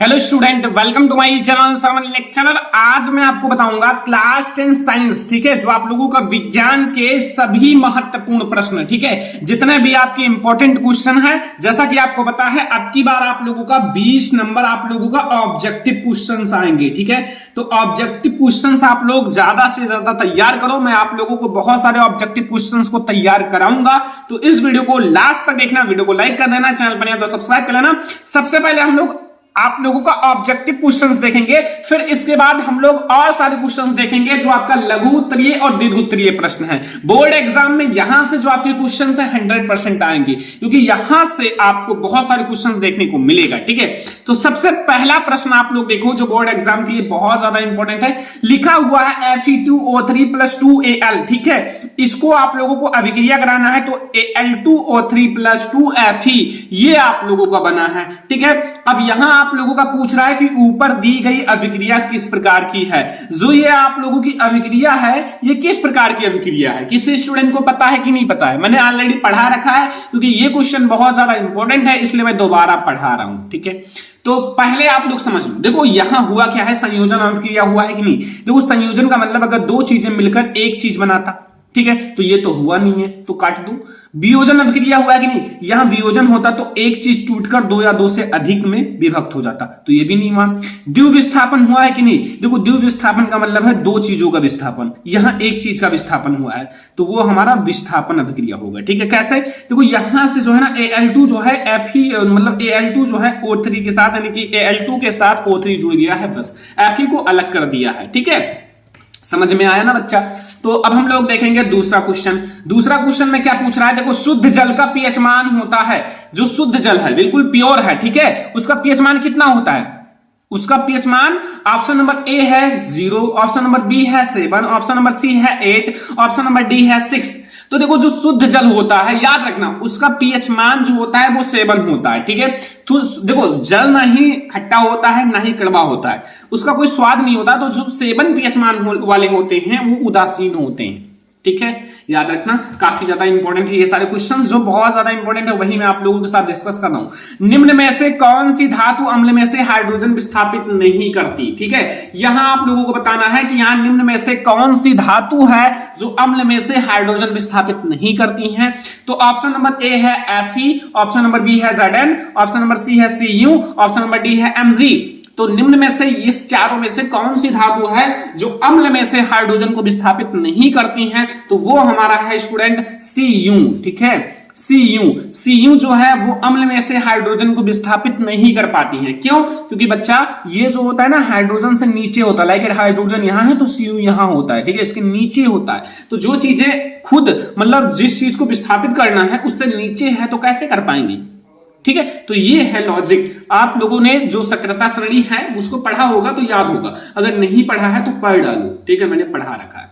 Hello student, welcome to my channel Sarvan lecturer. आज मैं आपको बताऊंगा क्लास 10 साइंस, ठीक है, जो आप लोगों का विज्ञान के सभी महत्वपूर्ण प्रश्न, ठीक है, जितने भी आपके इंपॉर्टेंट क्वेश्चन है। जैसा कि आपको पता है, अब की बार आप लोगों का 20 नंबर आप लोगों का ऑब्जेक्टिव क्वेश्चंस आएंगे, ठीक है। तो ऑब्जेक्टिव क्वेश्चंस आप लोग ज्यादा से ज्यादा तैयार करो। मैं आप लोगों को बहुत सारे ऑब्जेक्टिव क्वेश्चंस को तैयार कराऊंगा, तो इस वीडियो को लास्ट तक देखना, वीडियो को लाइक कर देना, चैनल पर तो सब्सक्राइब कर लेना। सबसे पहले हम लोग आप लोगों का ऑब्जेक्टिव क्वेश्चंस देखेंगे, फिर इसके बाद हम लोग और सारे क्वेश्चंस देखेंगे जो आपका लघु उत्तरीय और दीर्घ उत्तरीय प्रश्न है। बोर्ड एग्जाम में यहां से जो आपके क्वेश्चंस है 100% आएंगे, क्योंकि यहां से आपको बहुत सारे क्वेश्चंस देखने को मिलेगा, ठीक है। तो सबसे पहला प्रश्न आप लोग देखो, जो बोर्ड एग्जाम के लिए बहुत ज्यादा इंपॉर्टेंट है। लिखा हुआ है Fe2O3+2Al, ठीक है। इसको आप लोगों को अभिक्रिया कराना है, तो Al2O3+2Fe ये आप लोगों का बना है, ठीक है। अब यहां आप लोगों का पूछ रहा है कि ऊपर दी गई अभिक्रिया किस प्रकार की है। जो ये आप लोगों की अभिक्रिया है, ये किस प्रकार की अभिक्रिया है, किसी स्टूडेंट को पता है कि नहीं पता है? मैंने ऑलरेडी पढ़ा रखा है, क्योंकि ये क्वेश्चन बहुत ज्यादा इंपॉर्टेंट है, इसलिए मैं दोबारा पढ़ा रहा हूं, ठीक है। तो पहले आप लोग समझ लो। देखो यहां हुआ क्या है, संयोजन अभिक्रिया हुआ है कि नहीं। देखो संयोजन का मतलब अगर दो चीजें मिलकर एक चीज बनाता, ठीक है, तो ये तो हुआ नहीं है, तो काट दो। वियोजन अभिक्रिया हुआ है कि नहीं, यहां वियोजन होता तो एक चीज टूटकर दो या दो से अधिक में विभक्त हो जाता, तो ये भी नहीं हुआ। द्वितीय विस्थापन हुआ है कि नहीं। देखो द्वितीय विस्थापन का मतलब है दो चीजों का विस्थापन, यहां एक चीज का विस्थापन हुआ है, तो वो हमारा विस्थापन अभिक्रिया होगा, ठीक है। कैसे? देखो यहां से जो है ना Al2 जो है Fe मतलब Al2 जो है O3 के साथ, यानी कि Al2 के साथ O3 जुड़ गया है, बस Fe को अलग कर दिया है, ठीक है। समझ में आया ना बच्चा? तो अब हम लोग देखेंगे दूसरा क्वेश्चन। दूसरा क्वेश्चन में क्या पूछ रहा है, देखो शुद्ध जल का पीएच मान होता है, जो शुद्ध जल है बिल्कुल प्योर है, ठीक है, उसका पीएच मान कितना होता है? उसका पीएच मान ऑप्शन नंबर ए है 0, ऑप्शन नंबर बी है 7, ऑप्शन नंबर सी है 8, ऑप्शन नंबर डी है 6। तो देखो जो शुद्ध जल होता है, याद रखना, उसका पीएच मान जो होता है वो 7 होता है, ठीक है। तो देखो जल ना ही खट्टा होता है ना ही कड़वा होता है, उसका कोई स्वाद नहीं होता। तो जो 7 पीएच मान वाले होते हैं वो उदासीन होते हैं, ठीक है, याद रखना। काफी ज्यादा इंपॉर्टेंट है ये सारे क्वेश्चन, जो बहुत ज्यादा इंपॉर्टेंट है वही मैं आप लोगों के साथ डिस्कस कर रहा हूं। निम्न में से कौन सी धातु अम्ल में से हाइड्रोजन विस्थापित नहीं करती, ठीक है। यहां आप लोगों को बताना है कि यहां निम्न में से कौन सी धातु है जो अम्ल में से हाइड्रोजन विस्थापित नहीं करती है। तो ऑप्शन नंबर ए है Fe, ऑप्शन नंबर बी है Zn, ऑप्शन नंबर सी है Cu, ऑप्शन नंबर डी है Mg। तो निम्न में से इस चारों में से कौन सी धातु है जो अम्ल में से हाइड्रोजन को विस्थापित नहीं करती है? तो वो हमारा है स्टूडेंट Cu, ठीक है। Cu जो है वो अम्ल में से हाइड्रोजन को विस्थापित नहीं कर पाती है। क्यों? क्योंकि बच्चा ये जो होता है ना हाइड्रोजन से नीचे होता है, लाइक हाइड्रोजन यहां है तो Cu यहां होता है, ठीक है, इसके नीचे होता है। तो जो चीजें खुद मतलब जिस चीज को विस्थापित करना है उससे नीचे है, तो कैसे कर पाएंगे, ठीक है। तो ये है लॉजिक। आप लोगों ने जो सक्रियता श्रेणी है उसको पढ़ा होगा तो याद होगा, अगर नहीं पढ़ा है तो पढ़ डालो, ठीक है, मैंने पढ़ा रखा है।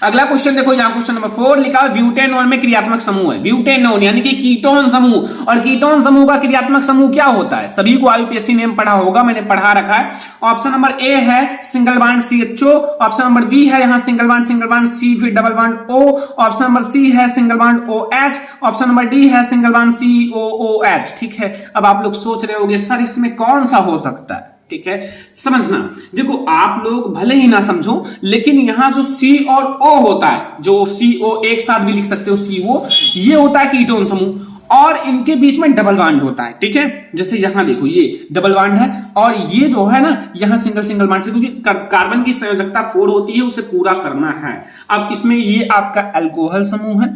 अगला क्वेश्चन देखो, यहां क्वेश्चन नंबर 4 लिखा है ब्यूटेनॉन में क्रियात्मक समूह है। ब्यूटेनॉन यानी कि कीटोन समूह, और कीटोन समूह का क्रियात्मक समूह क्या होता है? सभी को आईयूपीएससी नेम पढ़ा होगा, मैंने पढ़ा रखा है। ऑप्शन नंबर ए है single bond CHO, option number B है यहां सिंगल बॉन्ड C फिर double bond O, option number C है single bond OH, option number D है सिंगल बॉन्ड COOH, ठीक है। अब आप लोग सोच रहे होंगे सर इसमें कौन सा हो सकता है, ठीक है। समझना, देखो आप लोग भले ही ना समझो, लेकिन यहां जो C और O होता है, जो CO एक साथ भी लिख सकते हो CO, ये होता है कीटोन समूह, और इनके बीच में डबल बॉन्ड होता है, ठीक है। जैसे यहां देखो ये डबल बॉन्ड है, और ये जो है ना यहां सिंगल बॉन्ड से, क्योंकि कार्बन की संयोजकता 4 होती है, उसे पूरा करना है। अब इसमें ये आपका अल्कोहल समूह है,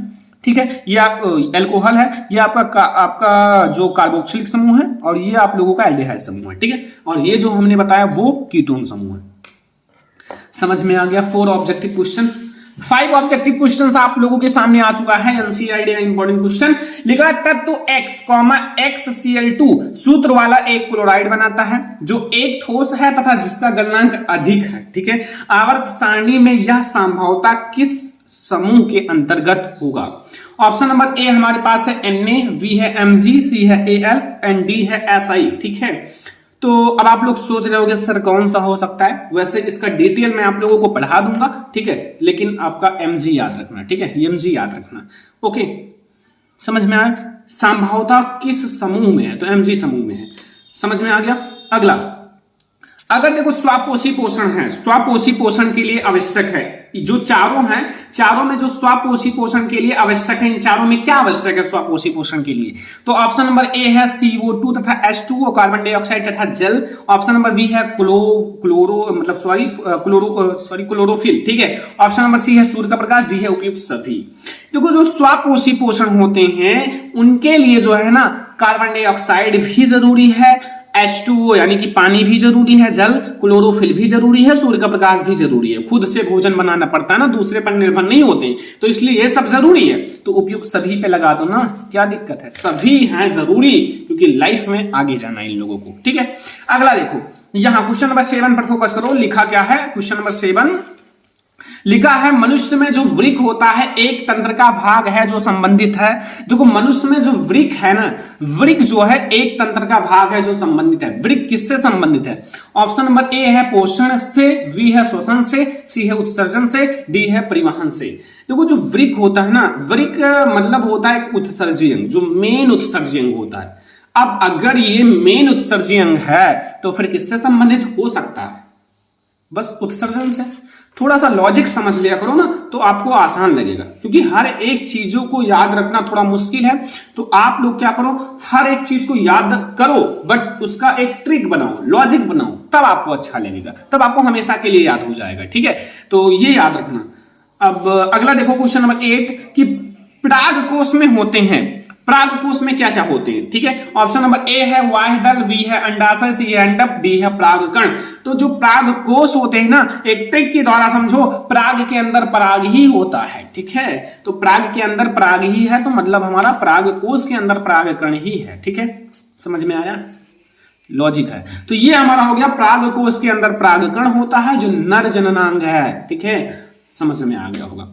ठीक है, ये अल्कोहल है, ये आपका जो कार्बोक्सिलिक समूह है, और ये आप लोगों का एल्डिहाइड समूह है, ठीक है, और ये जो हमने बताया वो कीटोन समूह है। समझ में आ गया 4 ऑब्जेक्टिव क्वेश्चन। 5 ऑब्जेक्टिव क्वेश्चंस आप लोगों के सामने आ चुका है। एनसीईआरटी का इंपॉर्टेंट क्वेश्चन लिखा है तत्व X, XCl2 सूत्र वाला एक क्लोराइड बनाता है जो एक ठोस है तथा जिसका गलनांक अधिक है, ठीक है। आवर्त सारणी में यह संभवतः किस समूह के अंतर्गत होगा? ऑप्शन नंबर ए हमारे पास है Na, V है Mg, C है Al एंड D है Si, ठीक है। तो अब आप लोग सोच रहे होंगे सर कौन सा हो सकता है। वैसे इसका डिटेल मैं आप लोगों को पढ़ा दूंगा, ठीक है, लेकिन आपका Mg याद रखना, ठीक है, Mg याद रखना, ओके। समझ में आया? संभवतः किस समूह में है, तो Mg समूह में है। समझ में आ गया? अगला, अगर देखो स्वापोषी पोषण है, स्वापोषी पोषण के लिए आवश्यक है, जो चारों हैं, चारों में जो स्वापोषी पोषण के लिए आवश्यक है, इन चारों में क्या आवश्यक है स्वापोषी पोषण के लिए? तो ऑप्शन नंबर ए है CO2 तथा H2O कार्बन डाइऑक्साइड तथा जल। ऑप्शन नंबर बी है क्लोरोफिल, ठीक है। ऑप्शन नंबर सी है सूर्य का प्रकाश, डी है उपयुक्त सभी। देखो जो स्वापोषी पोषण होते हैं उनके लिए जो है ना कार्बन डाइऑक्साइड भी जरूरी है, H2O यानी कि पानी भी जरूरी है, जल, क्लोरोफिल भी जरूरी है, सूर्य का प्रकाश भी जरूरी है। खुद से भोजन बनाना पड़ता है ना, दूसरे पर निर्भर नहीं होते, तो इसलिए ये सब जरूरी है। तो उपयुक्त सभी पे लगा दो ना, क्या दिक्कत है, सभी हैं जरूरी, क्योंकि लाइफ में आगे जाना है इन लोगों को, ठीक है। अगला देखो, यहां क्वेश्चन नंबर 7 पर फोकस करो। लिखा क्या है? क्वेश्चन नंबर 7 लिखा है मनुष्य में जो वृक्क होता है एक तंत्र का भाग है जो संबंधित है। देखो मनुष्य में जो वृक्क है ना, वृक्क जो है एक तंत्र का भाग है जो संबंधित है। वृक्क किससे संबंधित है? ऑप्शन नंबर ए है पोषण से, बी है श्वसन से, सी है उत्सर्जन से, डी है परिवहन से। देखो जो वृक्क होता है ना, वृक्क मतलब होता है एक उत्सर्जी अंग, जो मेन उत्सर्जी अंग होता है। अब अगर ये मेन उत्सर्जी अंग है तो फिर किससे संबंधित हो सकता है? बस उत्सर्जन से। थोड़ा सा लॉजिक समझ लिया करो ना तो आपको आसान लगेगा, क्योंकि हर एक चीजों को याद रखना थोड़ा मुश्किल है। तो आप लोग क्या करो, हर एक चीज को याद करो बट उसका एक ट्रिक बनाओ, लॉजिक बनाओ, तब आपको अच्छा लगेगा, तब आपको हमेशा के लिए याद हो जाएगा, ठीक है। तो ये याद रखना। अब अगला देखो क्वेश्चन नंबर 8 कि पराग कोश में होते हैं, पराग कोश में क्या क्या होते हैं, ठीक है। ऑप्शन नंबर ए है वायुदल, बी है अंडाशय, सी है अंडक, डी है परागकण। तो जो पराग कोश होते हैं ना, एक ट्रिक के द्वारा समझो, पराग के अंदर पराग ही होता है, ठीक है। तो पराग के अंदर पराग ही है तो मतलब हमारा पराग कोश के अंदर परागकण ही है, ठीक है। समझ में आया? लॉजिक है। तो ये हमारा हो गया पराग कोश के अंदर परागकण होता है जो नर जननांग है, ठीक है। समझ में आ गया होगा।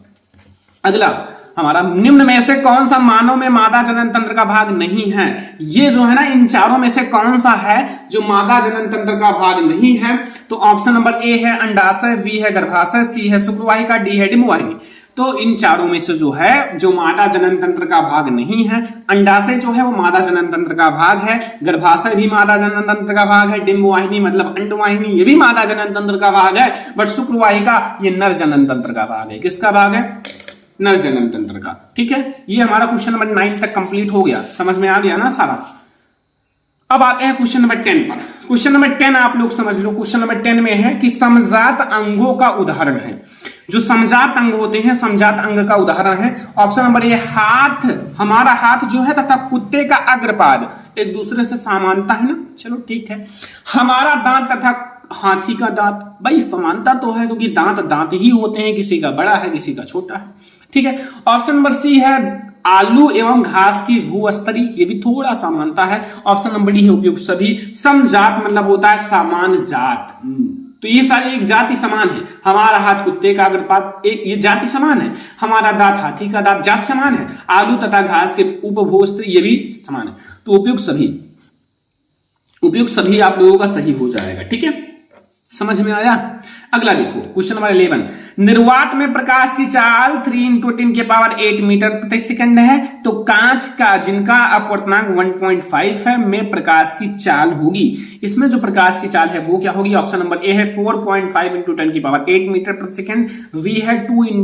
अगला हमारा निम्न में से कौन सा मानव में मादा जनन तंत्र का भाग नहीं है? ये जो है ना, इन चारों में से कौन सा है जो मादा जनन तंत्र का भाग नहीं है? तो ऑप्शन नंबर ए है अंडाशय, बी है गर्भाशय, सी है शुक्रवाहिका, डी है डिंबवाहिनी। तो इन चारों में से जो है, जो मादा जनन तंत्र का भाग नहीं है, अंडाशय जो है वो मादा जनन तंत्र का भाग है, गर्भाशय भी मादा जनन तंत्र का भाग है, डिंबवाहिनी मतलब अंडवाहिनी ये भी मादा जनन तंत्र का भाग है, बट शुक्रवाहिका ये नर जनन तंत्र का भाग है। किसका भाग है? नर जनन तंत्र का, ठीक है। ये हमारा क्वेश्चन नंबर 9 तक कंप्लीट हो गया, समझ में आ गया ना सारा। अब आते हैं क्वेश्चन नंबर 10 पर। क्वेश्चन नंबर 10 आप लोग समझ लो। क्वेश्चन नंबर 10 में है कि समजात अंगों का उदाहरण है। जो समजात अंग होते हैं, समजात अंग का उदाहरण है। ऑप्शन नंबर ए हाथ, हमारा हाथ जो है तथा कुत्ते का अग्रपाद एक दूसरे से समानता है ना, चलो ठीक है। हमारा दांत तथा हाथी का दांत, भाई समानता तो है क्योंकि दांत दांत ही होते हैं, किसी का बड़ा है किसी का छोटा है, ठीक है। ऑप्शन नंबर सी है आलू एवं घास की भूस्तरी, ये भी थोड़ा समानता है। ऑप्शन नंबर डी है उपयुक्त सभी। समजात मतलब होता है समान जात, तो ये सारे एक जाति समान है। हमारा हाथ कुत्ते का अग्रपाद एक ये जाति समान है, हमारा दांत हाथी का दांत जाति समान है, आलू तथा घास के उपभोस्त्री ये भी समान है। तो उपयुक्त सभी, उपयुक्त सभी आप लोगों का सही हो जाएगा, ठीक है। समझ में आया? अगला देखो क्वेश्चन नंबर 11, निर्वात में प्रकाश की चाल 3 × 10⁸ मीटर प्रति सेकंड है, तो कांच का जिनका अपवर्तनांक 1.5 है में प्रकाश की चाल होगी। इसमें जो प्रकाश की चाल है वो क्या होगी? ऑप्शन नंबर ए है 4.5 × 10⁸ मीटर प्रति सेकंड, बी है 2 ×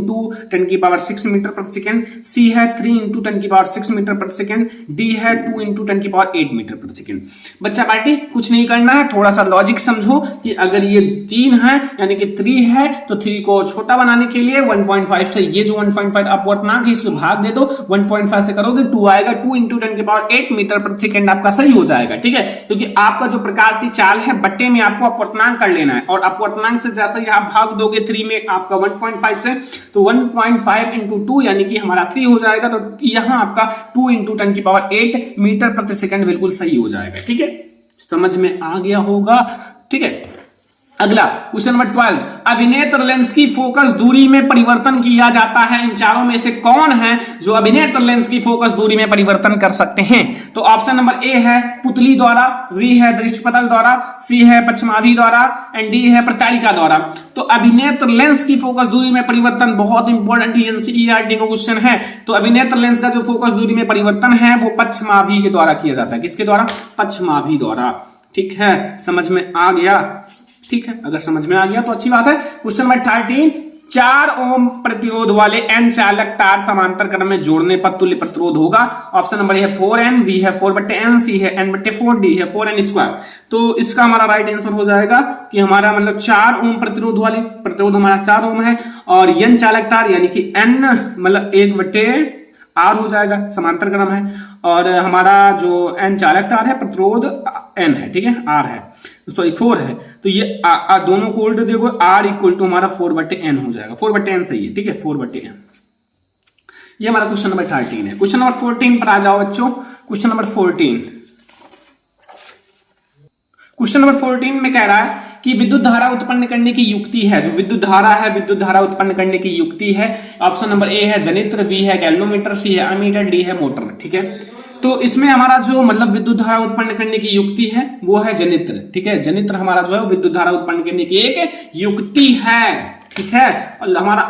10�6 मीटर प्रति सेकंड, सी है 3 × 10�6 मीटर प्रति सेकंड, डी है 2 × 10⁸ मीटर प्रति सेकंड। बच्चा पार्टी कुछ नहीं करना है, थोड़ा सा लॉजिक समझो कि अगर ये 3 है यानी कि 3 है तो 3 को छोटा बनाने के लिए 1.5 से ये जो 1.5 अपवर्तनांक है इसको भाग दे दो, 1.5 से करोगे 2 आएगा, 2 × 10⁸ मीटर प्रति सेकंड आपका सही हो जाएगा, ठीक है। क्योंकि आपका जो प्रकाश की चाल है बट्टे में आपको अपवर्तनांक कर लेना है, और अपवर्तनांक से जैसे ही आप भाग दोगे 3 में आपका 1.5 से, तो 1.5 × 2 यानी कि हमारा 3 हो जाएगा। तो यहां आपका 2 × 10⁸ मीटर प्रति सेकंड बिल्कुल सही हो जाएगा, ठीक है। समझ में आ गया होगा, ठीक है। अगला क्वेश्चन नंबर 12, अभिनेत्र लेंस की फोकस दूरी में परिवर्तन किया जाता है। इन चारों में से कौन है जो अभिनेत्र लेंस की फोकस दूरी में परिवर्तन कर सकते हैं? तो ऑप्शन नंबर ए है पुतली द्वारा, बी है दृष्टिपटल द्वारा, सी है पश्चिमाभि द्वारा एंड डी है प्रत्यारिका द्वारा। तो अभिनेत्र लेंस की फोकस दूरी में परिवर्तन बहुत इंपॉर्टेंट एनसीईआरटी का क्वेश्चन है। तो अभिनेत्र लेंस का जो फोकस दूरी में परिवर्तन है वो पश्चिमाभि के द्वारा किया जाता है। किसके द्वारा? पश्चिमाभि द्वारा, ठीक है, समझ में आ गया? ठीक है, अगर समझ में आ गया तो अच्छी बात है। क्वेश्चन नंबर 13, 4 ओम प्रतिरोध वाले n चालक तार समांतर क्रम में जोड़ने पर तुल्य प्रतिरोध होगा। ऑप्शन नंबर ए है 4n, बी है 4/n, सी है n/4, डी है 4n स्क्वायर। तो इसका हमारा राइट आंसर हो जाएगा कि हमारा मतलब 4 ओम प्रतिरोध वाले, प्रतिरोध हमारा 4 ओम है और n चालक तार यानी कि n मतलब 1/r हो जाएगा, समांतर क्रम है, और हमारा जो n चालक तार है प्रतिरोध n है, ठीक है, r है, सॉरी 4 है, तो ये दोनों को उल्ट देखो, r इक्वल टू हमारा 4/n हो जाएगा, 4/n सही है, ठीक है, 4/n। ये हमारा क्वेश्चन नंबर 13 है। क्वेश्चन नंबर 14 पर आ जाओ बच्चों। क्वेश्चन नंबर 14, क्वेश्चन नंबर 14 में कह रहा है कि विद्युत धारा उत्पन्न करने की युक्ति है, जो विद्युत धारा है, विद्युत धारा उत्पन्न करने की युक्ति है। ऑप्शन नंबर ए है जनित्र, बी है गैल्वेनोमीटर, सी है अमीटर, डी है मोटर, ठीक है। तो इसमें हमारा जो मतलब विद्युत धारा उत्पन्न करने की युक्ति है वो है जनित्र, ठीक है, जनित्र हमारा जो है विद्युत धारा उत्पन्न करने की एक युक्ति है, ठीक है। और हमारा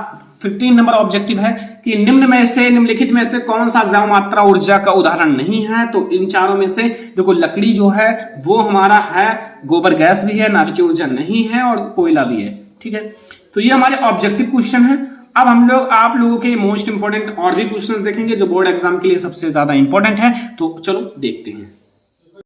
15 नंबर ऑब्जेक्टिव है कि निम्नलिखित में से कौन सा जैव मात्रा ऊर्जा का उदाहरण नहीं है। तो इन चारों में से देखो, लकड़ी जो है वो हमारा है, गोबर गैस भी है, नाभिकीय ऊर्जा नहीं है, और कोयला भी है, ठीक है। तो ये हमारे ऑब्जेक्टिव क्वेश्चन है। अब हम लोग आप लोगों के मोस्ट इंपोर्टेंट और भी क्वेश्चन देखेंगे जो बोर्ड एग्जाम के लिए सबसे ज्यादा इंपॉर्टेंट है। तो चलो देखते हैं।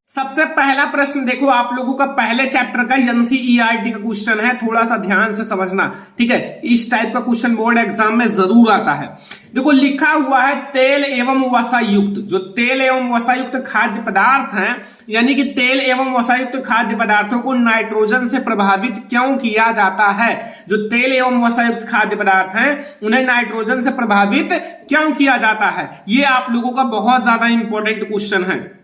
सबसे पहला प्रश्न देखो, आप लोगों का पहले चैप्टर का एनसीईआरटी का क्वेश्चन है, थोड़ा सा ध्यान से समझना, ठीक है। इस टाइप का क्वेश्चन बोर्ड एग्जाम में जरूर आता है। देखो लिखा हुआ है तेल एवं वसा युक्त, जो तेल एवं वसा युक्त खाद्य पदार्थ हैं, यानी कि तेल एवं वसा युक्त खाद्य पदार्थों को नाइट्रोजन से प्रभावित क्यों किया जाता है। जो तेल एवं वसा युक्त खाद्य पदार्थ हैं उन्हें नाइट्रोजन से प्रभावित क्यों किया जाता है, ये आप लोगों का बहुत ज्यादा इंपॉर्टेंट क्वेश्चन है।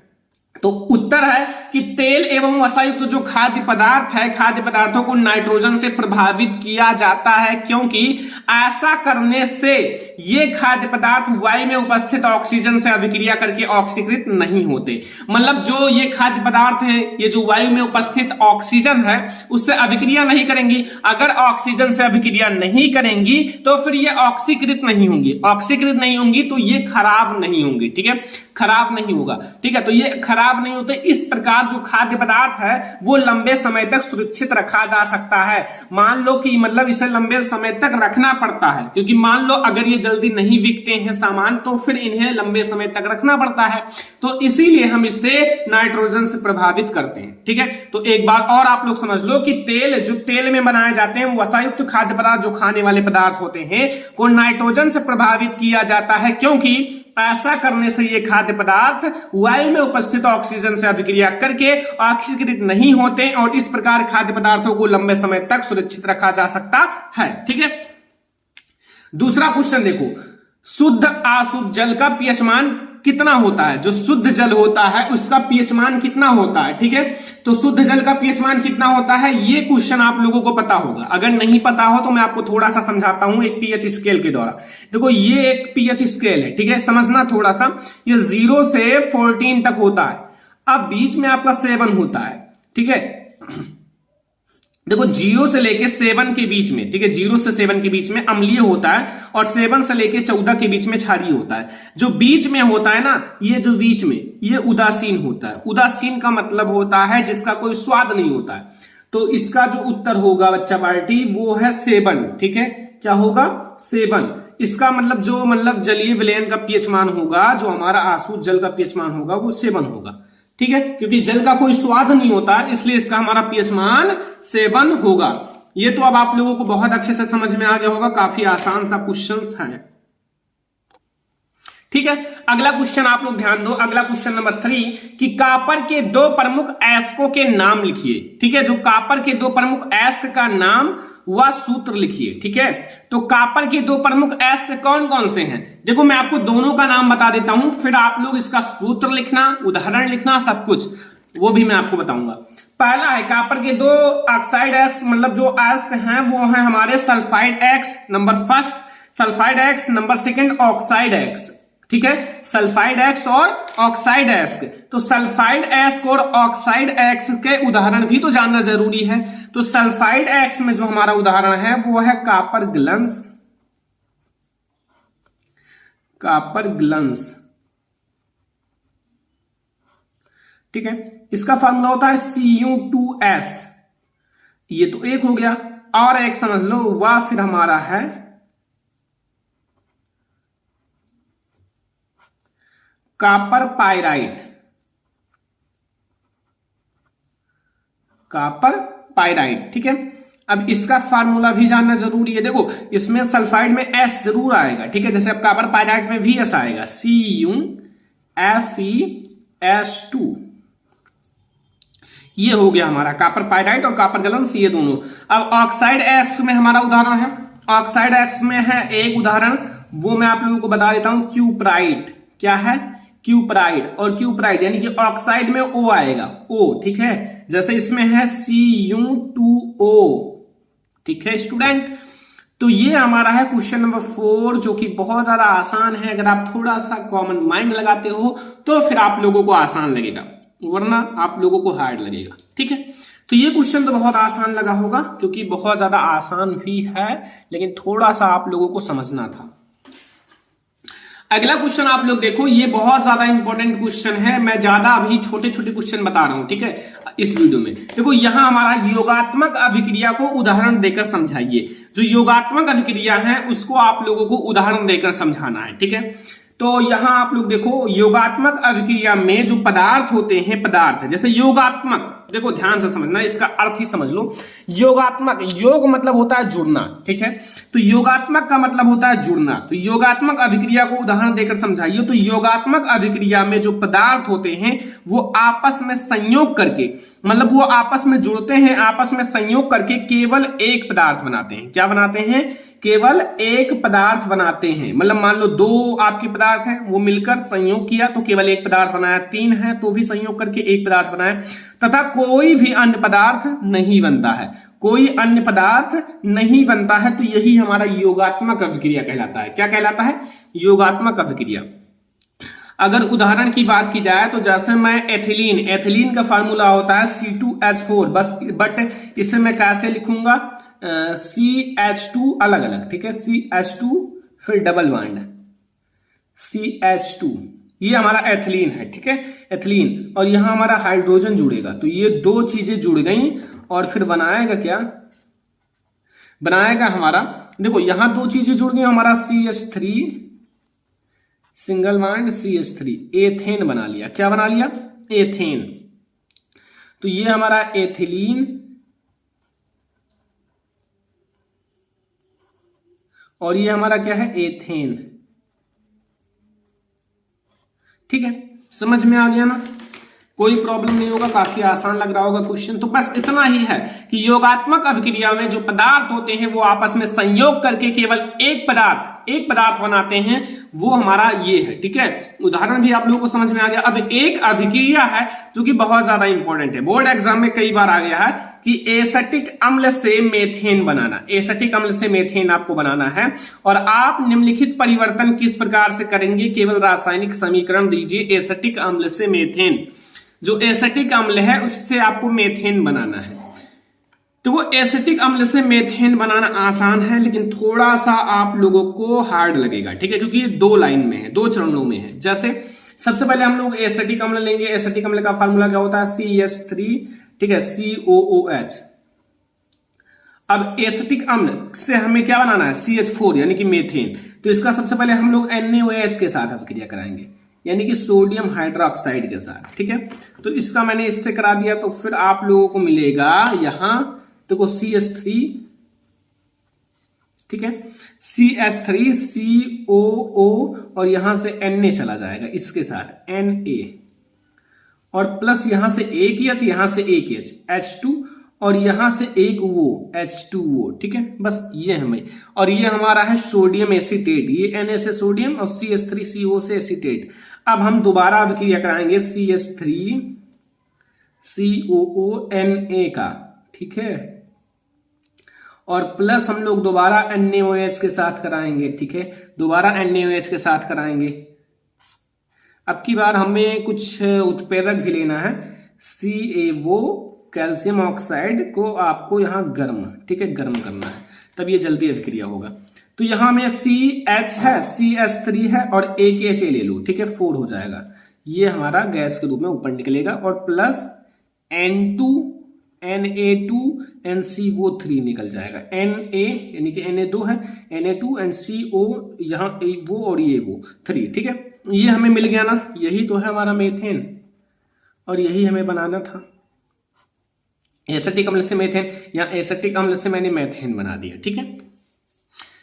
तो उत्तर है कि तेल एवं वसायुक्त जो खाद्य पदार्थ है, खाद्य पदार्थों को नाइट्रोजन से प्रभावित किया जाता है, क्योंकि ऐसा करने से ये खाद्य पदार्थ वायु में उपस्थित ऑक्सीजन से अभिक्रिया करके ऑक्सीकृत नहीं होते। मतलब जो ये खाद्य पदार्थ है, ये जो वायु में उपस्थित ऑक्सीजन है उससे अभिक्रिया नहीं करेंगी। अगर ऑक्सीजन से अभिक्रिया नहीं करेंगी तो फिर ये ऑक्सीकृत नहीं होंगी, ऑक्सीकृत नहीं होंगी तो ये खराब नहीं होंगी, ठीक है, खराब नहीं होगा, ठीक है। तो ये खराब नहीं होते। इस प्रकार जो खाद्य पदार्थ है वो लंबे समय तक सुरक्षित रखा जा सकता है। मान लो कि मतलब इसे लंबे समय तक रखना पड़ता है, क्योंकि मान लो अगर ये जल्दी नहीं बिकते हैं सामान तो फिर इन्हें लंबे समय तक रखना पड़ता है, तो इसीलिए हम इसे नाइट्रोजन से प्रभावित करते हैं, ठीक है। तो एक बार और आप लोग समझ लो कि तेल, जो तेल में बनाए जाते हैं वसायुक्त खाद्य पदार्थ, जो खाने वाले पदार्थ होते हैं, को नाइट्रोजन से प्रभावित किया जाता है, क्योंकि ऐसा करने से ये खाद्य पदार्थ वायु में उपस्थित ऑक्सीजन से अभिक्रिया करके ऑक्सीकृत नहीं होते और इस प्रकार खाद्य पदार्थों को लंबे समय तक सुरक्षित रखा जा सकता है, ठीक है। दूसरा क्वेश्चन देखो, शुद्ध अशुद्ध जल का पीएच मान कितना होता है। जो शुद्ध जल होता है उसका पीएच मान कितना होता है, ठीक है। तो शुद्ध जल का पीएच मान कितना होता है ये क्वेश्चन आप लोगों को पता होगा। अगर नहीं पता हो तो मैं आपको थोड़ा सा समझाता हूं एक पीएच स्केल के द्वारा। देखो ये एक पीएच स्केल है, ठीक है, समझना थोड़ा सा। ये 0 से 14 तक होता है, अब बीच में आपका 7 होता है, ठीक है। देखो 0 से लेके 7 के बीच में, ठीक है, 0 से 7 के बीच में अम्लीय होता है और 7 से लेके 14 के बीच में क्षारीय होता है। जो बीच में होता है ना, ये जो बीच में, ये उदासीन होता है। उदासीन का मतलब होता है जिसका कोई स्वाद नहीं होता है। तो इसका जो उत्तर होगा बच्चा पार्टी वो है 7, ठीक है। क्या होगा? 7। इसका मतलब जो मतलब जलीय विलयन का पीएच मान होगा, जो हमारा अशुद्ध जल का पीएच मान होगा वो 7 होगा, ठीक है, क्योंकि जल का कोई स्वाद नहीं होता इसलिए इसका हमारा पीएच मान 7 होगा। ये तो अब आप लोगों को बहुत अच्छे से समझ में आ गया होगा, काफी आसान सा क्वेश्चन है, ठीक है। अगला क्वेश्चन आप लोग ध्यान दो, अगला क्वेश्चन नंबर 3 कि कॉपर के 2 प्रमुख अयस्कों के नाम लिखिए, ठीक है। जो कॉपर के 2 प्रमुख अयस्क का नाम वह सूत्र लिखिए, ठीक है। तो कॉपर के 2 प्रमुख अयस्क कौन कौन से हैं? देखो मैं आपको दोनों का नाम बता देता हूं, फिर आप लोग इसका सूत्र लिखना, उदाहरण लिखना, सब कुछ वो भी मैं आपको बताऊंगा। पहला है कॉपर के 2 ऑक्साइड अयस्क, मतलब जो अयस्क हैं वो है हमारे sulphide x, number 1 sulphide x, number 2 oxide x, ठीक है, सल्फाइड एक्स और ऑक्साइड एक्स। तो सल्फाइड एक्स और ऑक्साइड एक्स के उदाहरण भी तो जानना जरूरी है। तो सल्फाइड एक्स में जो हमारा उदाहरण है वो है कॉपर ग्लन्स, कॉपर ग्लन्स, ठीक है। इसका फार्मूला होता है Cu2S, ये तो एक हो गया। और एक समझ लो, वह फिर हमारा है कॉपर पाइराइट, कॉपर पाइराइट, ठीक है। अब इसका फार्मूला भी जानना जरूरी है। देखो इसमें सल्फाइड में S जरूर आएगा, ठीक है, जैसे अब कॉपर पाइराइट में भी S आएगा, CuFeS2, ये हो गया हमारा कॉपर पाइराइट और कॉपर गैलेंस, ये दोनों। अब ऑक्साइड X में हमारा उदाहरण है, ऑक्साइड X में है एक उदाहरण, वो मैं आप लोगों को बता देता हूं, क्यूपराइट। क्या है? क्यूपराइट। और क्यूपराइट यानी कि ऑक्साइड में O आएगा, O, ठीक है, जैसे इसमें है Cu2O, ठीक है स्टूडेंट। तो ये हमारा है क्वेश्चन नंबर 4, जो कि बहुत ज्यादा आसान है। अगर आप थोड़ा सा कॉमन माइंड लगाते हो तो फिर आप लोगों को आसान लगेगा, वरना आप लोगों को हार्ड लगेगा, ठीक है। तो ये क्वेश्चन तो बहुत आसान लगा होगा, क्योंकि बहुत ज्यादा आसान भी है, लेकिन थोड़ा सा आप लोगों को समझना था। अगला क्वेश्चन आप लोग देखो, ये बहुत ज्यादा इंपॉर्टेंट क्वेश्चन है। मैं ज्यादा अभी छोटे छोटे क्वेश्चन बता रहा हूं, ठीक है, इस वीडियो में। देखो यहां हमारा योगात्मक अभिक्रिया को उदाहरण देकर समझाइए। जो योगात्मक अभिक्रिया है उसको आप लोगों को उदाहरण देकर समझाना है, ठीक है। तो यहां आप लोग देखो, योगात्मक अभिक्रिया में जो पदार्थ होते हैं, पदार्थ जैसे योगात्मक, देखो ध्यान से समझना, इसका अर्थ ही समझ लो। योगात्मक, योग मतलब होता है जुड़ना, ठीक है, तो योगात्मक का मतलब होता है जुड़ना। तो योगात्मक अभिक्रिया को उदाहरण देकर समझाइए। तो योगात्मक अभिक्रिया में जो पदार्थ होते हैं वो आपस में संयोग करके, मतलब वो आपस में जुड़ते हैं, आपस में संयोग करके केवल एक पदार्थ बनाते हैं। क्या बनाते हैं? केवल एक पदार्थ बनाते हैं। मतलब मान लो दो आपके पदार्थ हैं, वो मिलकर संयोग किया तो केवल एक पदार्थ बनाया, तीन है तो भी संयोग करके एक पदार्थ बनाया, तथा कोई भी अन्य पदार्थ नहीं बनता है, कोई अन्य पदार्थ नहीं बनता है। तो यही हमारा योगात्मक अभिक्रिया कहलाता है। क्या कहलाता है? योगात्मक अभिक्रिया। अगर उदाहरण की बात की जाए तो जैसे मैं एथिलीन, एथिलीन का फार्मूला होता है C2H4, बट इसे मैं कैसे लिखूंगा? CH2 अलग अलग, ठीक है, CH2 फिर डबल बॉन्ड CH2, ये हमारा एथिलीन है, ठीक है, एथिलीन। और यहां हमारा हाइड्रोजन जुड़ेगा, तो ये दो चीजें जुड़ गई और फिर बनाएगा क्या? बनाएगा हमारा, देखो यहां दो चीजें जुड़ गई, हमारा CH3 single bond CH3, ethane बना लिया। क्या बना लिया? एथेन। तो ये हमारा एथिलीन और ये हमारा क्या है? एथेन, ठीक है, समझ में आ गया ना? कोई प्रॉब्लम नहीं होगा, काफी आसान लग रहा होगा क्वेश्चन। तो बस इतना ही है कि योगात्मक अभिक्रिया में जो पदार्थ होते हैं वो आपस में संयोग करके केवल एक पदार्थ बनाते हैं, वो हमारा ये है, ठीक है। उदाहरण भी आप लोगों को समझ में आ गया। अब एक अभिक्रिया है जो कि बहुत ज्यादा इंपॉर्टेंट है, बोर्ड एग्जाम में कई बार आ गया है कि एसिटिक अम्ल से मेथेन बनाना, एसिटिक अम्ल से मेथेन आपको बनाना है। और आप निम्नलिखित परिवर्तन किस प्रकार से करेंगे? केवल रासायनिक समीकरण दीजिए एसिटिक अम्ल से मेथेन, जो एसिटिक अम्ल है उससे आपको मेथेन बनाना है। तो वो एसिटिक अम्ल से मेथेन बनाना आसान है, लेकिन थोड़ा सा आप लोगों को हार्ड लगेगा, ठीक है, क्योंकि ये दो लाइन में है, दो चरणों में है। जैसे सबसे पहले हम लोग एसिटिक अम्ल लेंगे। एसिटिक अम्ल का फार्मूला क्या होता है? CH3, ठीक है, COOH। अब एसिटिक अम्ल से हमें क्या बनाना है? CH4 यानी कि मेथेन। तो इसका सबसे पहले हम लोग NaOH के साथ अभिक्रिया कराएंगे, यानी कि सोडियम हाइड्रोक्साइड के साथ, ठीक है। तो इसका मैंने इससे करा दिया, तो फिर आप लोगों को मिलेगा यहां देखो CH3, ठीक है, CH3 COO और यहां से Na चला जाएगा इसके साथ Na, और प्लस यहां से एक H, यहां से एक H2 और यहां से एक वो H2O, ठीक है, बस ये हमें। और ये हमारा है सोडियम एसीटेट, ये Na से सोडियम और CH3CO से एसीटेट। अब हम दोबारा अभिक्रिया कराएंगे CH3 COO Na का, ठीक है, और प्लस हम लोग दोबारा NaOH के साथ कराएंगे, ठीक है, दोबारा NaOH के साथ कराएंगे। अब की बार हमें कुछ उत्प्रेरक भी लेना है, CaO कैल्शियम ऑक्साइड को आपको यहां गर्म, ठीक है, गर्म करना है, तब ये जल्दी अभिक्रिया होगा। तो यहां में CH है, CH3 है और एक H ले लो, ठीक है, 4 हो जाएगा। ये हमारा गैस के रूप में ऊपर निकलेगा, और प्लस N2 NA2NCO3 निकल जाएगा। Na यानी कि Na2 है, Na2 NCO यहाँ वो और ये वो 3, ठीक है। ये हमें मिल गया ना, यही तो है हमारा मीथेन, और यही हमें बनाना था। एसिटिक अम्ल से मीथेन या एसिटिक अम्ल से मैंने मीथेन बना दिया, ठीक है।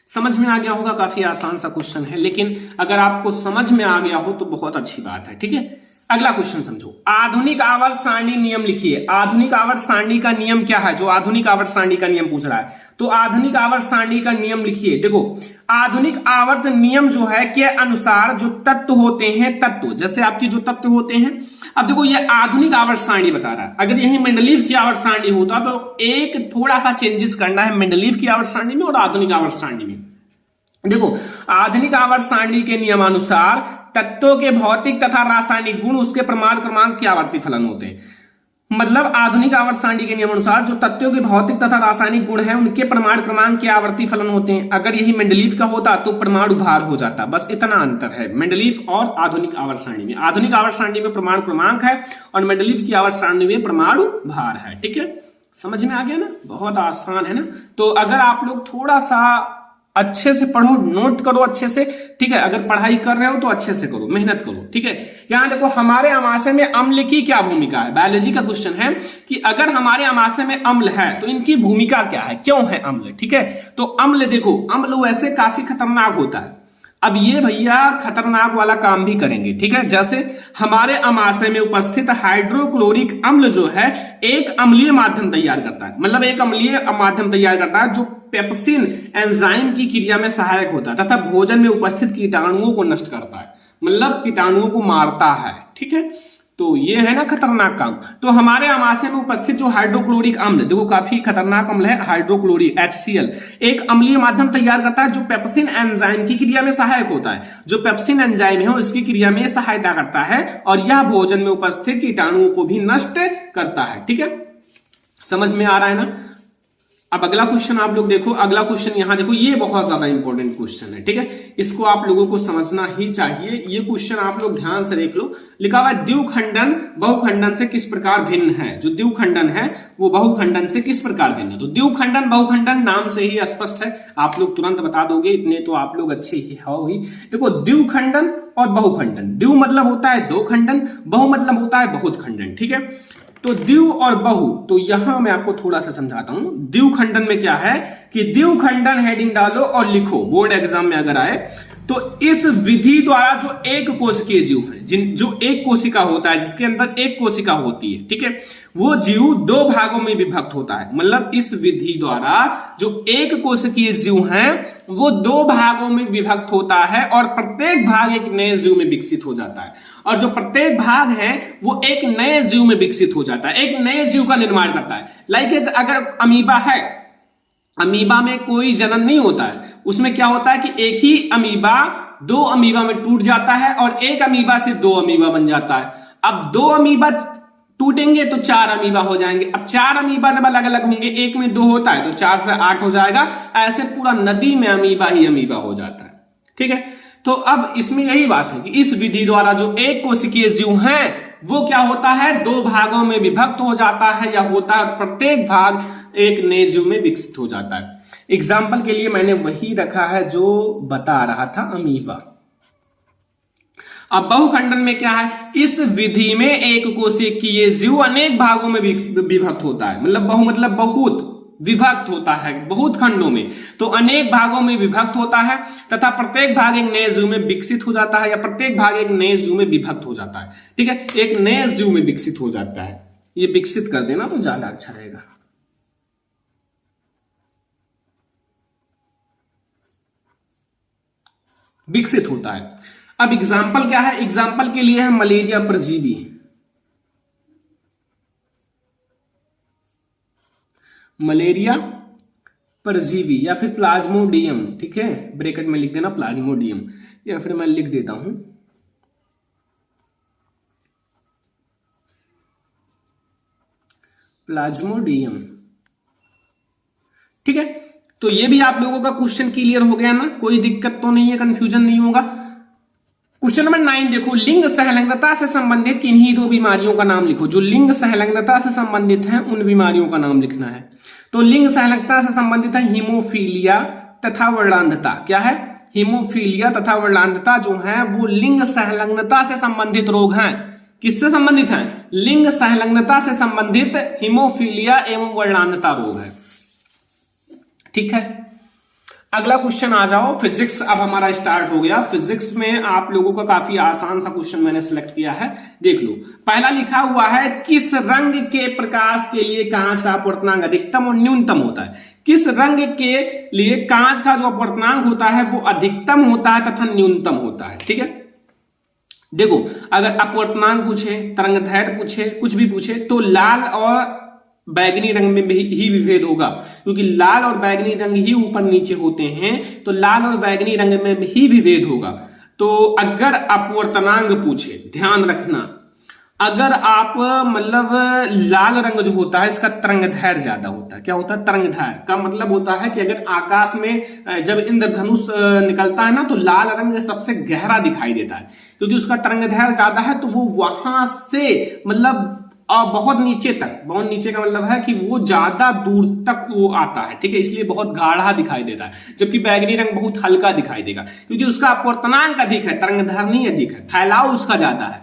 समझ में आ गया होगा, काफी आसान सा क्वेश्चन है, लेकिन अगर आपको समझ में आ गया हो तो बहुत अच्छी बात है, ठीक है। अगला क्वेश्चन समझो, आधुनिक आवर्त सारणी नियम लिखिए। आधुनिक आवर्त सारणी का नियम क्या है, जो आधुनिक आवर्त सारणी का नियम पूछ रहा है, तो आधुनिक आवर्त सारणी का नियम लिखिए। देखो, आधुनिक आवर्त नियम जो है के अनुसार जो तत्व होते हैं, तत्व जैसे आपके जो तत्व होते हैं, अब देखो ये आधुनिक आवर्त सारणी बता रहा है। अगर यही मेंडलीव की आवर्त सारणी होता तो एक थोड़ा सा चेंजेस करना है मेंडलीव की आवर्त सारणी में और आधुनिक आवर्त सारणी में। देखो, आधुनिक आवर्त सारणी के नियमानुसार तत्वों के भौतिक तथा रासायनिक गुण उसके प्रमाण क्रमांक के आवर्ती फलन होते हैं। मतलब आधुनिक आवर्त सारणी के नियमानुसार जो तत्वों के भौतिक तथा रासायनिक गुण हैं उनके प्रमाण क्रमांक के आवर्ती फलन होते हैं। अगर यही मेंडलीव का होता तो परमाणु भार हो जाता। बस इतना अंतर है मेंडलीव और आधुनिक आवर्त सारणी में। आधुनिक आवर्त सारणी में प्रमाण क्रमांक है और मेंडलीव की आवर्त सारणी में परमाणु भार है, ठीक है। समझ में आ गया ना, बहुत आसान है ना। तो अगर आप लोग थोड़ा सा अच्छे से पढ़ो, नोट करो अच्छे से, ठीक है। अगर पढ़ाई कर रहे हो तो अच्छे से करो, मेहनत करो, ठीक है। यहां देखो, हमारे अमाशय में अम्ल की क्या भूमिका है। बायोलॉजी का क्वेश्चन है कि अगर हमारे अमाशय में अम्ल है तो इनकी भूमिका क्या है, क्यों है अम्ल, ठीक है। तो अम्ल देखो, अम्ल वैसे काफी खतरनाक होता है। अब ये भैया खतरनाक वाला काम भी करेंगे, ठीक है। जैसे हमारे अमाशय में उपस्थित हाइड्रोक्लोरिक अम्ल जो है एक अम्लीय माध्यम तैयार करता है। मतलब एक अम्लीय माध्यम तैयार करता है जो पेप्सिन एंजाइम की क्रिया में सहायक होता है तथा भोजन में उपस्थित कीटाणुओं को नष्ट करता है, मतलब कीटाणुओं को मारता है, ठीक है। तो ये है ना खतरनाक काम। तो हमारे अमाशय में उपस्थित जो हाइड्रोक्लोरिक अम्ल, देखो काफी खतरनाक अम्ल है हाइड्रोक्लोरिक HCl, एक अम्लीय माध्यम तैयार करता है जो पेप्सिन एंजाइम की क्रिया में सहायक होता है। जो पेप्सिन एंजाइम है उसकी क्रिया में सहायता करता है और यह भोजन में उपस्थित कीटाणुओं को भी नष्ट करता है, ठीक है। समझ में आ रहा है ना। अब अगला क्वेश्चन आप लोग देखो, अगला क्वेश्चन यहां देखो, ये बहुत ज्यादा इंपॉर्टेंट क्वेश्चन है, ठीक है। इसको आप लोगों को समझना ही चाहिए। ये क्वेश्चन आप लोग ध्यान से देख लो। लिखा हुआ है द्विखंडन बहुखंडन से किस प्रकार भिन्न है। जो द्विखंडन है वो बहुखंडन से किस प्रकार भिन्न है। तो द्विखंडन बहुखंडन नाम से ही स्पष्ट है, आप लोग तुरंत बता दोगे, इतने तो आप लोग अच्छे ही हो ही। देखो, द्विखंडन और बहुखंडन, द्वि मतलब होता है दो खंडन, बहु मतलब होता है बहुत खंडन, ठीक है। तो द्विव और बहु, तो यहां मैं आपको थोड़ा सा समझाता हूं। द्विखंडन में क्या है कि द्विखंडन हेडिंग डालो और लिखो, बोर्ड एग्जाम में अगर आए तो इस विधि द्वारा जो एक कोशिकीय जीव है, जो एक कोशिका होता है, जिसके अंदर एक कोशिका होती है, ठीक है, वो जीव दो भागों में विभक्त होता है। मतलब इस विधि द्वारा जो एक कोशिकीय जीव है वो दो भागों में विभक्त होता है और प्रत्येक भाग एक नए जीव में विकसित हो जाता है। और जो प्रत्येक भाग है वो एक नए जीव में विकसित हो जाता है, एक नए जीव का निर्माण करता है। लाइक अगर अमीबा है, अमीबा में कोई जनन नहीं होता है, उसमें क्या होता है कि एक ही अमीबा दो अमीबा में टूट जाता है और एक अमीबा से दो अमीबा बन जाता है। अब दो अमीबा टूटेंगे तो चार अमीबा हो जाएंगे। अब चार अमीबा जब अलग अलग होंगे, एक में दो होता है तो 4 से 8 हो जाएगा। ऐसे पूरा नदी में अमीबा ही अमीबा हो जाता है, ठीक है। तो अब इसमें यही बात है कि इस विधि द्वारा जो एक कोशिकीय जीव है वो क्या होता है, दो भागों में विभक्त हो जाता है या होता है, प्रत्येक भाग एक नए जीव में विकसित हो जाता है। एग्जाम्पल के लिए मैंने वही रखा है जो बता रहा था, अमीबा। अब बहुखंडन में क्या है, इस विधि में एक कोशिकीय जीव अनेक भागों में विभक्त होता है। मतलब बहु मतलब बहुत, विभक्त होता है बहुत खंडों में, तो अनेक भागों में विभक्त होता है तथा प्रत्येक भाग एक नए जीव में विकसित हो जाता है या प्रत्येक भाग एक नए जीव में विभक्त हो जाता है, ठीक है। एक नए जीव में विकसित हो जाता है, ये विकसित कर देना तो ज्यादा अच्छा रहेगा। विकसित होता है। अब एग्जाम्पल क्या है, एग्जाम्पल के लिए है मलेरिया परजीवी। मलेरिया परजीवी या फिर प्लाज्मोडियम, ठीक है, ब्रैकेट में लिख देना प्लाज्मोडियम, या फिर मैं लिख देता हूं प्लाज्मोडियम, ठीक है। तो ये भी आप लोगों का क्वेश्चन क्लियर हो गया ना, कोई दिक्कत तो नहीं है, कंफ्यूजन नहीं होगा। क्वेश्चन नंबर 9 देखो, लिंग संलग्नता से संबंधित किन्हीं दो बीमारियों का नाम लिखो। जो लिंग संलग्नता से संबंधित हैं उन बीमारियों का नाम लिखना है। तो लिंग संलग्नता से संबंधित है हीमोफीलिया तथा वर्णांधता। क्या है? हीमोफीलिया तथा वर्णांधता जो है वो लिंग संलग्नता से संबंधित रोग हैं। किससे संबंधित हैं? लिंग संलग्नता से संबंधित हीमोफीलिया एवं वर्णांधता रोग है। ठीक है, अगला क्वेश्चन आ जाओ। फिजिक्स अब हमारा स्टार्ट हो गया। फिजिक्स में आप लोगों का काफी आसान सा क्वेश्चन मैंने सिलेक्ट किया है, देख लो। पहला लिखा हुआ है, किस रंग के प्रकाश के लिए कांच का अपवर्तनांक अधिकतम और न्यूनतम होता है? किस रंग के लिए कांच का जो अपवर्तनांक होता है वो अधिकतम होता है तथा न्यूनतम होता है? ठीक है, देखो अगर अपवर्तनांक पूछे, तरंगदैर्घ्य पूछे, कुछ भी पूछे तो लाल और बैगनी रंग में ही विभेद होगा, क्योंकि लाल और बैगनी रंग ही ऊपर नीचे होते हैं, तो लाल और बैगनी रंग में ही विभेद होगा। तो अगर अपवर्तनांक पूछे, ध्यान रखना, अगर आप मतलब लाल रंग जो होता है इसका तरंगदैर्घ्य ज्यादा होता है। क्या होता है? तरंगदैर्घ्य का मतलब होता है कि अगर आकाश में जब इंद्रधनुष निकलता है ना तो लाल रंग सबसे गहरा दिखाई देता है, क्योंकि उसका तरंगदैर्घ्य ज्यादा है। तो वो वहां से मतलब बहुत नीचे तक, बहुत नीचे का मतलब है कि वो ज्यादा दूर तक वो आता है। ठीक है, इसलिए बहुत गाढ़ा दिखाई देता है, जबकि बैगनी रंग बहुत हल्का दिखाई देगा, क्योंकि उसका अपवर्तनांक अधिक है, तरंगदैर्घ्य नहीं अधिक है, फैलाव उसका ज्यादा है।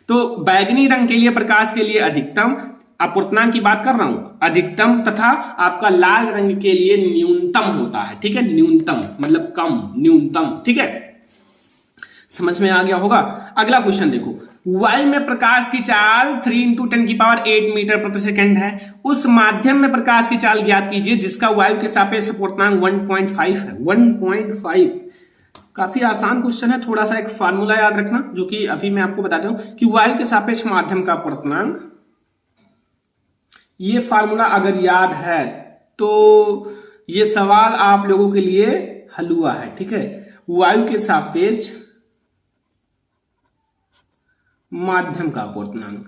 तो बैगनी रंग के लिए, प्रकाश के लिए अधिकतम, अपवर्तनांक की बात कर रहा हूं, अधिकतम, तथा आपका लाल रंग के लिए न्यूनतम होता है। ठीक है, न्यूनतम मतलब कम, न्यूनतम। ठीक है, समझ में आ गया होगा। अगला क्वेश्चन देखो, वायु में प्रकाश की चाल 3 × 10⁸ मीटर प्रति सेकंड है। उस माध्यम में प्रकाश की चाल ज्ञात कीजिए जिसका वायु के सापेक्ष अपवर्तनांक 1.5 है। 1.5 काफी आसान क्वेश्चन है। थोड़ा सा एक फार्मूला याद रखना, जो कि अभी मैं आपको बताता हूं कि वायु के सापेक्ष माध्यम का अपवर्तनांक, ये फार्मूला अगर याद है तो ये सवाल आप लोगों के लिए हलवा है। ठीक है, वायु के सापेक्ष माध्यम का अपवर्तनांक,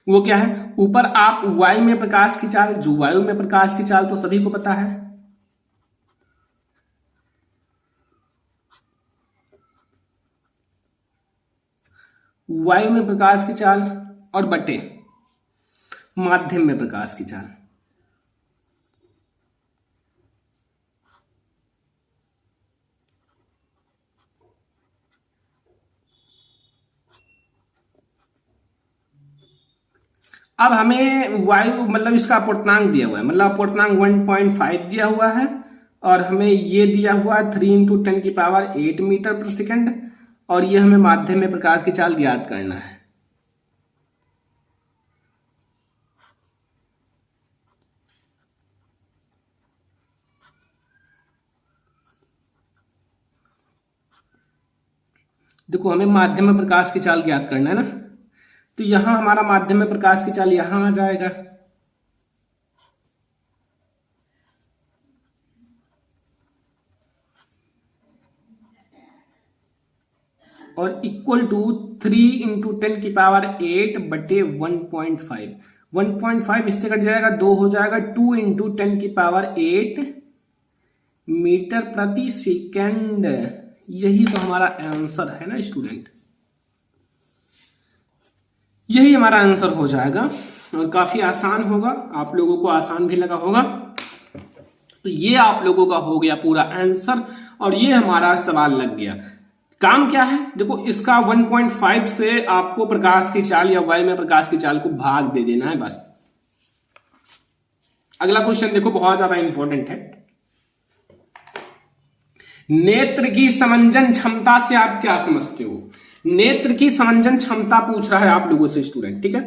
वो क्या है? ऊपर आप वायु में प्रकाश की चाल, जो वायु में प्रकाश की चाल तो सभी को पता है, वायु में प्रकाश की चाल और बटे माध्यम में प्रकाश की चाल। अब हमें वायु मतलब इसका अपवर्तनांक दिया हुआ है, मतलब अपवर्तनांक 1.5 दिया हुआ है, और हमें ये दिया हुआ है 3 × 10⁸ मीटर प्रति सेकंड, और ये हमें माध्यम में प्रकाश की चाल ज्ञात करना है। देखो हमें माध्यम में प्रकाश की चाल ज्ञात करना है ना, तो यहां हमारा माध्यम में प्रकाश की चाल यहां आ जाएगा, और इक्वल टू 3 × 10⁸ बटे 1.5। 1.5 इससे कट जाएगा, 2 हो जाएगा, 2 × 10⁸ मीटर प्रति सेकंड। यही तो हमारा आंसर है ना स्टूडेंट, यही हमारा आंसर हो जाएगा, और काफी आसान होगा, आप लोगों को आसान भी लगा होगा। तो ये आप लोगों का हो गया पूरा आंसर, और ये हमारा सवाल लग गया। काम क्या है? देखो इसका 1.5 से आपको प्रकाश की चाल या वायु में प्रकाश की चाल को भाग दे देना है बस। अगला क्वेश्चन देखो, बहुत ज्यादा इंपॉर्टेंट है। नेत्र की समंजन क्षमता से आप क्या समझते हो? नेत्र की समंजन क्षमता पूछ रहा है आप लोगों से स्टूडेंट। ठीक है,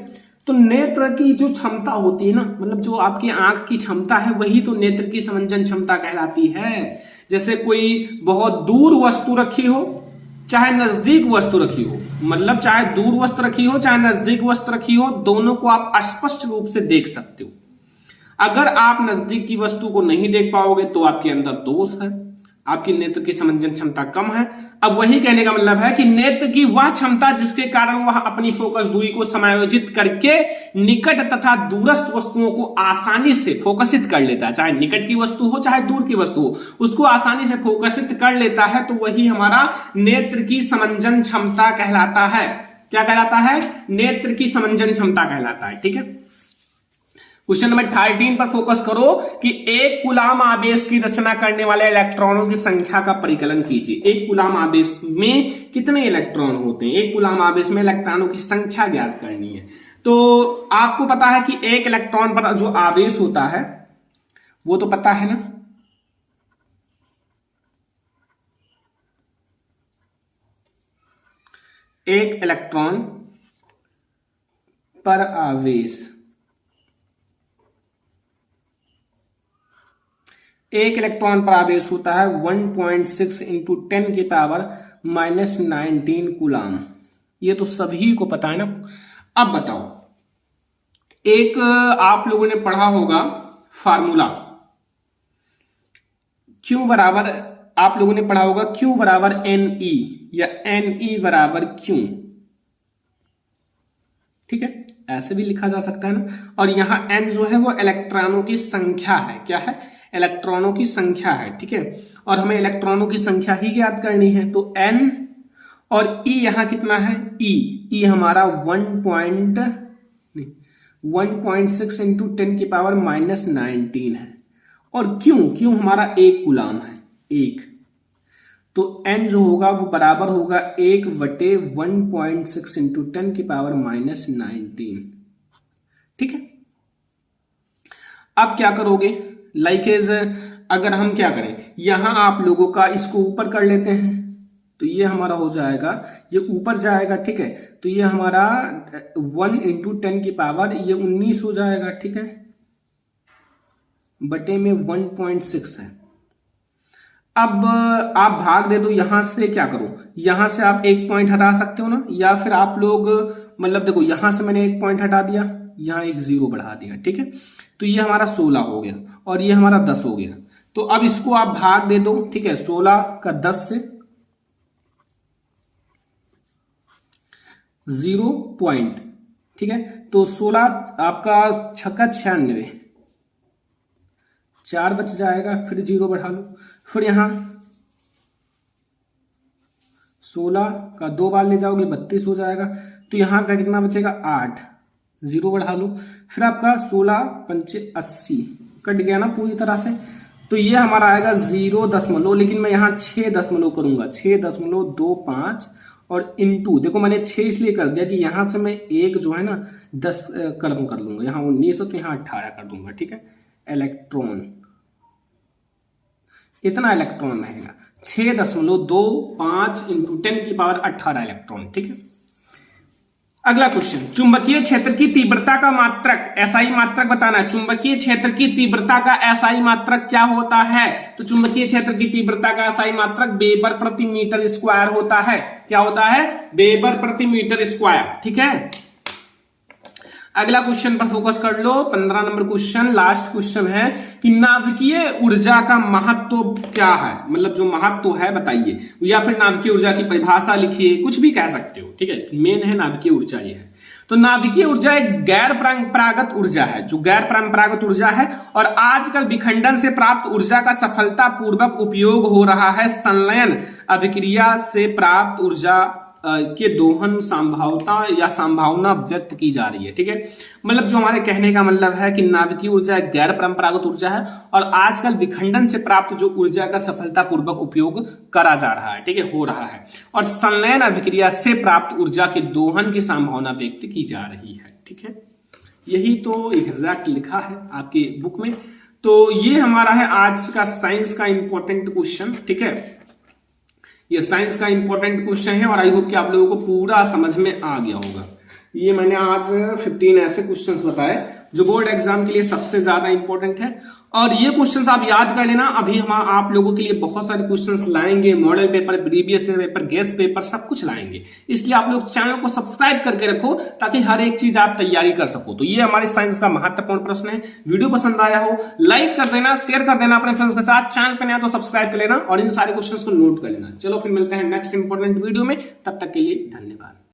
तो नेत्र की जो क्षमता होती है ना, मतलब जो आपकी आंख की क्षमता है, वही तो नेत्र की समंजन क्षमता कहलाती है। जैसे कोई बहुत दूर वस्तु रखी हो चाहे नजदीक वस्तु रखी हो, मतलब चाहे दूर वस्तु रखी हो चाहे नजदीक वस्तु रखी हो, दोनों को आप स्पष्ट रूप से देख सकते हो। अगर आप नजदीक की वस्तु को नहीं देख पाओगे तो आपके अंदर दोष है, आपकी नेत्र की समंजन क्षमता कम है। अब वही कहने का मतलब है कि नेत्र की वह क्षमता जिसके कारण वह अपनी फोकस दूरी को समायोजित करके निकट तथा दूरस्थ वस्तुओं को आसानी से फोकसित कर लेता है, चाहे निकट की वस्तु हो चाहे दूर की वस्तु हो, उसको आसानी से फोकसित कर लेता है, तो वही हमारा नेत्र की समंजन क्षमता कहलाता है। क्या कहलाता है? नेत्र की समंजन क्षमता कहलाता है। ठीक है, क्वेश्चन नंबर 13 पर फोकस करो कि एक कूलाम आवेश की रचना करने वाले इलेक्ट्रॉनों की संख्या का परिकलन कीजिए। एक कूलाम आवेश में कितने इलेक्ट्रॉन होते हैं? एक कूलाम आवेश में इलेक्ट्रॉनों की संख्या ज्ञात करनी है। तो आपको पता है कि एक इलेक्ट्रॉन पर जो आवेश होता है वो तो पता है ना, एक इलेक्ट्रॉन पर आवेश, एक इलेक्ट्रॉन पर आवेश होता है 1.6 इंटू 10 की पावर -19 कूलाम। ये तो सभी को पता है ना। अब बताओ, एक आप लोगों ने पढ़ा होगा फार्मूला, Q बराबर, आप लोगों ने पढ़ा होगा Q बराबर NE या NE बराबर Q। ठीक है, ऐसे भी लिखा जा सकता है ना। और यहां N जो है वो इलेक्ट्रॉनों की संख्या है। क्या है? इलेक्ट्रॉनों की संख्या है। ठीक है, और हमें इलेक्ट्रॉनों की संख्या ही ज्ञात करनी है, तो N और E यहां कितना है? E हमारा 1.6 इंटू 10 की पावर -19 है। और Q हमारा एक कूलाम है, एक, तो N जो होगा वो बराबर होगा 1/1.6 इंटू 10 की पावर -19। ठीक है, अब क्या करोगे? लाइकेज अगर हम क्या करें, यहां आप लोगों का इसको ऊपर कर लेते हैं, तो ये हमारा हो जाएगा, ये ऊपर जाएगा। ठीक है, तो ये हमारा 1 इंटू 10 की पावर ये 19 हो जाएगा। ठीक है, बटे में 1.6 है। अब आप भाग दे दो, यहां से क्या करो, यहां से आप एक पॉइंट हटा सकते हो ना, या फिर आप लोग मतलब देखो, यहां से मैंने एक पॉइंट हटा दिया, यहां एक 0 बढ़ा दिया। ठीक है, तो ये हमारा 16 हो गया और ये हमारा 10 हो गया। तो अब इसको आप भाग दे दो। ठीक है, 16 का 10 से 0 पॉइंट। ठीक है, तो 16 आपका 96, 4 बच जाएगा, फिर 0 बढ़ा लो, फिर यहां 16 का 2 बार ले जाओगे 32 हो जाएगा, तो यहां का कितना बचेगा? 8, 0 बढ़ा लो, फिर आपका 16 पंचे 80, कट गया ना पूरी तरह से। तो ये हमारा आएगा 0 लेकिन मैं यहाँ 6 करूंगा, 6.25 और इंटू, देखो मैंने 6 इसलिए कर दिया कि यहां से मैं एक जो है ना 10 कर लूंगा, यहाँ 19 तो यहाँ 18 कर दूंगा। ठीक है, इलेक्ट्रॉन, इतना इलेक्ट्रॉन रहेगा, 6.25 इंटू 10 की पावर 18 इलेक्ट्रॉन। ठीक है, अगला क्वेश्चन, चुंबकीय क्षेत्र की तीव्रता का मात्रक, एसआई मात्रक बताना है। चुंबकीय क्षेत्र की तीव्रता का एसआई मात्रक क्या होता है? तो चुंबकीय क्षेत्र की तीव्रता का एसआई मात्रक वेबर प्रति मीटर स्क्वायर होता है। क्या होता है? वेबर प्रति मीटर स्क्वायर। ठीक है, अगला क्वेश्चन पर फोकस कर लो, 15 नंबर क्वेश्चन, लास्ट क्वेश्चन है कि नाभिकीय ऊर्जा का महत्व क्या है, मतलब जो महत्व है बताइए, या फिर नाभिकीय ऊर्जा की परिभाषा लिखिए, कुछ भी कह सकते हो। ठीक है, मेन है नाभिकीय ऊर्जा ये है। तो नाभिकीय ऊर्जा एक गैर परंपरागत ऊर्जा है, जो गैर परंपरागत ऊर्जा है, और आजकल विखंडन से प्राप्त ऊर्जा का सफलतापूर्वक उपयोग हो रहा है संलयन अभिक्रिया से प्राप्त ऊर्जा के दोहन संभावना व्यक्त की जा रही है। ठीक है, मतलब जो हमारे कहने का मतलब है कि नाभिकीय ऊर्जा एक गैर परंपरागत ऊर्जा है और आजकल विखंडन से प्राप्त जो ऊर्जा का सफलतापूर्वक उपयोग करा जा रहा है। ठीक है, हो रहा है, और संलयन अभिक्रिया से प्राप्त ऊर्जा के दोहन की संभावना व्यक्त की जा रही है। ठीक है, यही तो एग्जैक्ट लिखा है आपके बुक में। तो ये हमारा है आज का साइंस का इंपॉर्टेंट क्वेश्चन। ठीक है, ये साइंस का इंपॉर्टेंट क्वेश्चन है और आई होप कि आप लोगों को पूरा समझ में आ गया होगा। ये मैंने आज 15 ऐसे क्वेश्चंस बताए जो बोर्ड एग्जाम के लिए सबसे ज्यादा इंपॉर्टेंट है। और ये क्वेश्चंस आप याद कर लेना, अभी हम आप लोगों के लिए बहुत सारे क्वेश्चंस लाएंगे, model paper, previous paper, guest paper, सब कुछ लाएंगे। इसलिए आप लोग चैनल को सब्सक्राइब करके रखो ताकि हर एक चीज आप तैयारी कर सको। तो ये हमारे साइंस का महत्वपूर्ण प्रश्न है। वीडियो पसंद आया हो लाइक कर देना, शेयर कर देना अपने फ्रेंड्स के साथ, चैनल पे नया तो सब्सक्राइब कर लेना और इन सारे क्वेश्चंस को नोट कर लेना। चलो फिर मिलते हैं नेक्स्ट इंपॉर्टेंट वीडियो में, तब तक के लिए धन्यवाद।